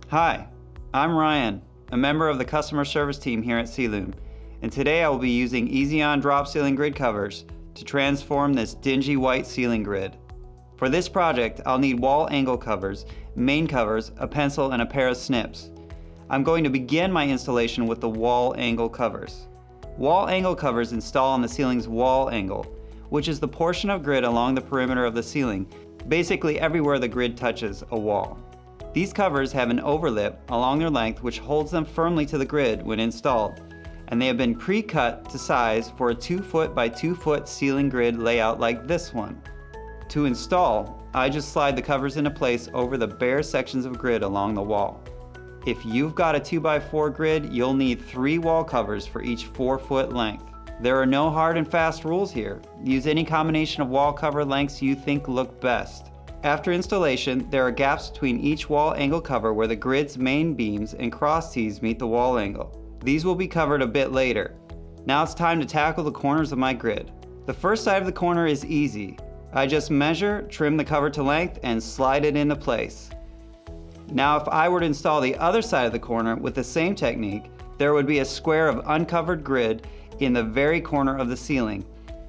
Hi, I'm Ryan, a member of the customer service team here at Ceilume, and today I will be using Easy-On drop ceiling grid covers to transform this dingy white ceiling grid. For this project, I'll need wall angle covers, main covers, a pencil, and a pair of snips. I'm going to begin my installation with the wall angle covers. Wall angle covers install on the ceiling's wall angle, which is the portion of grid along the perimeter of the ceiling, basically everywhere the grid touches a wall. These covers have an overlip along their length which holds them firmly to the grid when installed, and they have been pre-cut to size for a 2 foot by 2 foot ceiling grid layout like this one. To install, I just slide the covers into place over the bare sections of grid along the wall. If you've got a 2x4 grid, you'll need 3 wall covers for each 4 foot length. There are no hard and fast rules here. Use any combination of wall cover lengths you think look best. After installation, there are gaps between each wall angle cover where the grid's main beams and cross tees meet the wall angle. These will be covered a bit later. Now it's time to tackle the corners of my grid. The first side of the corner is easy. I just measure, trim the cover to length, and slide it into place. Now if I were to install the other side of the corner with the same technique, there would be a square of uncovered grid in the very corner of the ceiling.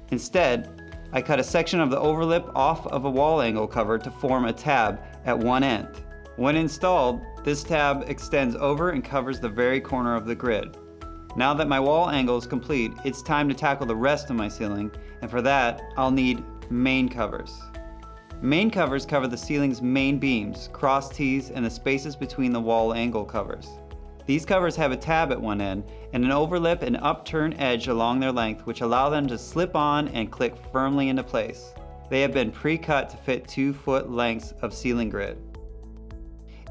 Instead, I cut a section of the overlip off of a wall angle cover to form a tab at one end. When installed, this tab extends over and covers the very corner of the grid. Now that my wall angle is complete, it's time to tackle the rest of my ceiling, and for that, I'll need main covers. Main covers cover the ceiling's main beams, cross tees, and the spaces between the wall angle covers. These covers have a tab at one end and an overlip and upturn edge along their length which allow them to slip on and click firmly into place. They have been pre-cut to fit 2 foot lengths of ceiling grid.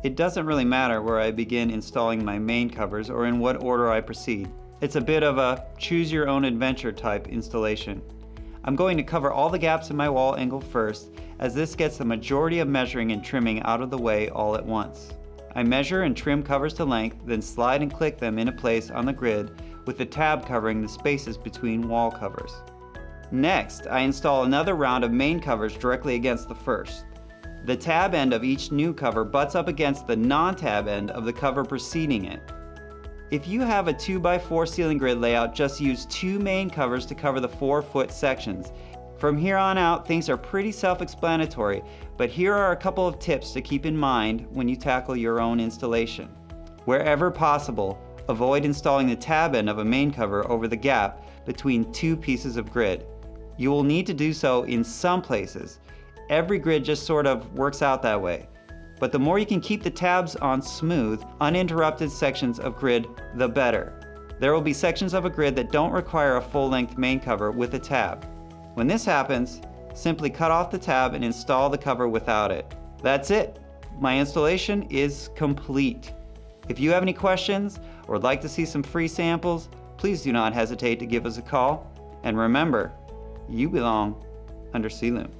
It doesn't really matter where I begin installing my main covers or in what order I proceed. It's a bit of a choose your own adventure type installation. I'm going to cover all the gaps in my wall angle first, as this gets the majority of measuring and trimming out of the way all at once. I measure and trim covers to length, then slide and click them into place on the grid with the tab covering the spaces between wall covers. Next, I install another round of main covers directly against the first. The tab end of each new cover butts up against the non-tab end of the cover preceding it. If you have a 2x4 ceiling grid layout, just use 2 main covers to cover the 4 foot sections. From here on out, things are pretty self-explanatory, but here are a couple of tips to keep in mind when you tackle your own installation. Wherever possible, avoid installing the tab end of a main cover over the gap between 2 pieces of grid. You will need to do so in some places. Every grid just sort of works out that way. But the more you can keep the tabs on smooth, uninterrupted sections of grid, the better. There will be sections of a grid that don't require a full-length main cover with a tab. When this happens, simply cut off the tab and install the cover without it. That's it. My installation is complete. If you have any questions or would like to see some free samples, please do not hesitate to give us a call. And remember, you belong under Ceilume.